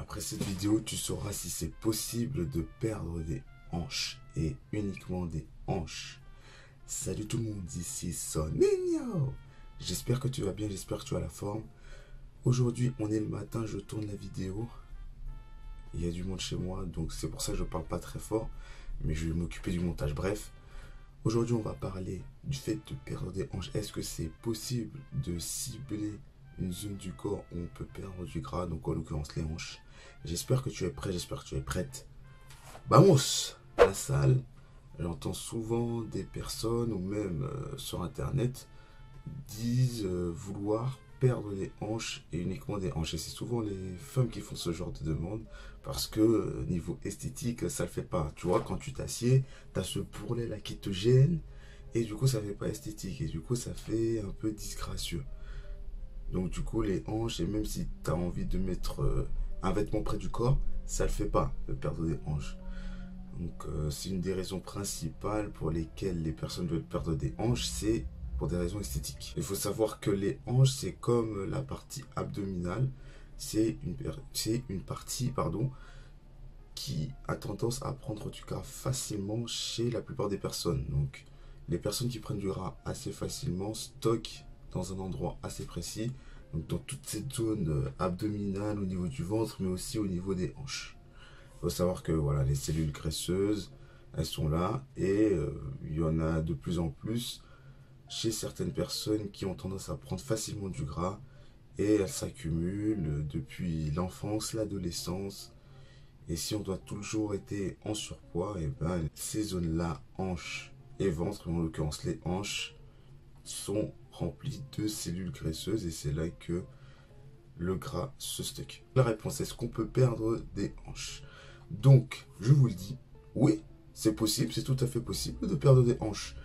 Après cette vidéo, tu sauras si c'est possible de perdre des hanches et uniquement des hanches. Salut tout le monde, ici Soninho. J'espère que tu vas bien, j'espère que tu as la forme. Aujourd'hui, on est le matin, je tourne la vidéo. Il y a du monde chez moi, donc c'est pour ça que je parle pas très fort, mais je vais m'occuper du montage. Bref, aujourd'hui, on va parler du fait de perdre des hanches. Est-ce que c'est possible de cibler une zone du corps où on peut perdre du gras, donc en l'occurrence les hanches? J'espère que tu es prêt, j'espère que tu es prête. Vamos! À la salle, j'entends souvent des personnes, ou même sur internet, disent vouloir perdre des hanches et uniquement des hanches. Et c'est souvent les femmes qui font ce genre de demande parce que niveau esthétique, ça le fait pas. Tu vois, quand tu t'assieds, tu as ce bourrelet là qui te gêne et du coup, ça fait pas esthétique et du coup, ça fait un peu disgracieux. Donc du coup, les hanches, et même si tu as envie de mettre un vêtement près du corps, ça le fait pas de perdre des hanches. Donc c'est une des raisons principales pour lesquelles les personnes veulent perdre des hanches, c'est pour des raisons esthétiques. Il faut savoir que les hanches, c'est comme la partie abdominale, c'est une partie qui a tendance à prendre du gras facilement chez la plupart des personnes. Donc les personnes qui prennent du gras assez facilement stockent dans un endroit assez précis, donc dans toute cette zone abdominale au niveau du ventre, mais aussi au niveau des hanches. Il faut savoir que voilà, les cellules graisseuses, elles sont là et il y en a de plus en plus chez certaines personnes qui ont tendance à prendre facilement du gras et elles s'accumulent depuis l'enfance, l'adolescence. Et si on doit toujours être en surpoids, et ben ces zones-là, hanches et ventre, en l'occurrence les hanches, sont remplies de cellules graisseuses et c'est là que le gras se stocke. La réponse, est-ce qu'on peut perdre des hanches? Donc, je vous le dis, oui, c'est possible, c'est tout à fait possible de perdre des hanches.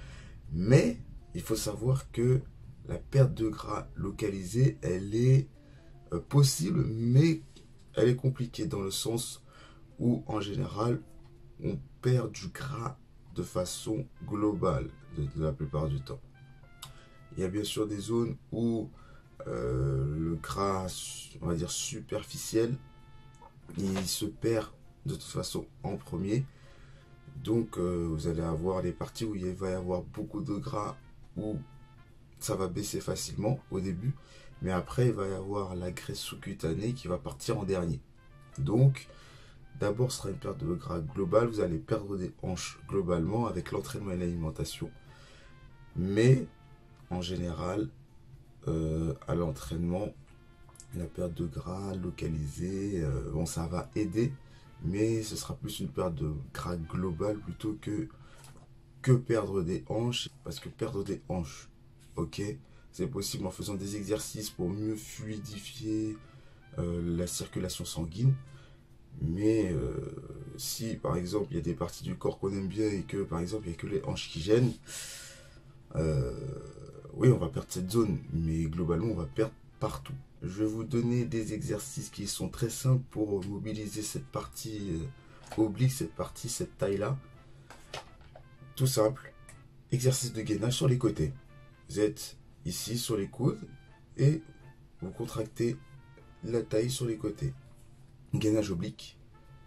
Mais il faut savoir que la perte de gras localisée, elle est possible, mais elle est compliquée dans le sens où, en général, on perd du gras de façon globale de la plupart du temps. Il y a bien sûr des zones où le gras, on va dire superficiel, il se perd de toute façon en premier. Donc vous allez avoir les parties où il va y avoir beaucoup de gras, où ça va baisser facilement au début, mais après il va y avoir la graisse sous-cutanée qui va partir en dernier. Donc d'abord ce sera une perte de gras globale, vous allez perdre des hanches globalement avec l'entraînement et l'alimentation, mais en général à l'entraînement, la perte de gras localisée, bon ça va aider, mais ce sera plus une perte de gras globale plutôt que perdre des hanches. Parce que perdre des hanches, ok, c'est possible en faisant des exercices pour mieux fluidifier la circulation sanguine. Mais si par exemple il y a des parties du corps qu'on aime bien et que par exemple il n'y a que les hanches qui gênent, oui, on va perdre cette zone, mais globalement on va perdre partout. Je vais vous donner des exercices qui sont très simples pour mobiliser cette partie oblique, cette taille-là. Tout simple. Exercice de gainage sur les côtés. Vous êtes ici sur les coudes et vous contractez la taille sur les côtés. Gainage oblique.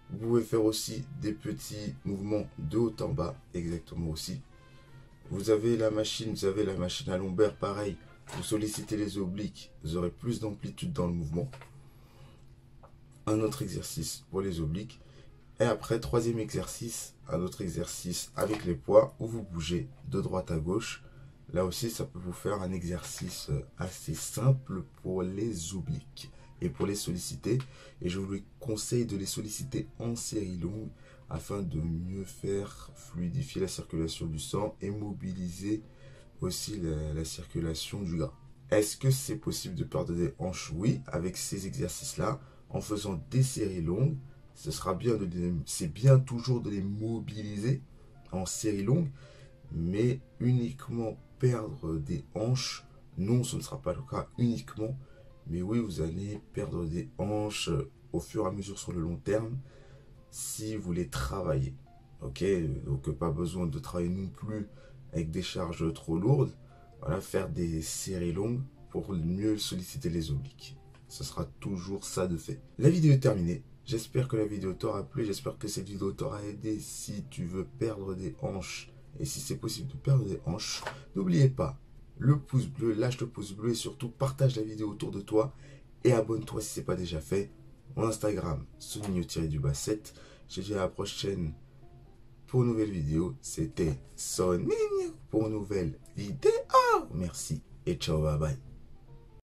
Vous pouvez faire aussi des petits mouvements de haut en bas, exactement aussi. Vous avez la machine à lombaire, pareil. Vous sollicitez les obliques, vous aurez plus d'amplitude dans le mouvement. Un autre exercice pour les obliques. Et après, troisième exercice, un autre exercice avec les poids où vous bougez de droite à gauche. Là aussi, ça peut vous faire un exercice assez simple pour les obliques et pour les solliciter. Et je vous conseille de les solliciter en série longue afin de mieux faire fluidifier la circulation du sang et mobiliser aussi la circulation du gras. Est-ce que c'est possible de perdre des hanches? Oui, avec ces exercices-là, en faisant des séries longues. Ce sera bien c'est bien toujours de les mobiliser en série longue, mais uniquement perdre des hanches, non, ce ne sera pas le cas uniquement, mais oui, vous allez perdre des hanches au fur et à mesure sur le long terme si vous les travaillez. Ok, donc pas besoin de travailler non plus avec des charges trop lourdes. Voilà, faire des séries longues pour mieux solliciter les obliques. Ce sera toujours ça de fait. La vidéo est terminée. J'espère que la vidéo t'aura plu. J'espère que cette vidéo t'aura aidé si tu veux perdre des hanches. Et si c'est possible de perdre des hanches, n'oubliez pas le pouce bleu, lâche le pouce bleu et surtout partage la vidéo autour de toi. Et abonne-toi si ce n'est pas déjà fait. Mon Instagram, Soninho-7. Je te dis à la prochaine pour une nouvelle vidéo. C'était Soninho pour une nouvelle vidéo. Merci et ciao, bye bye.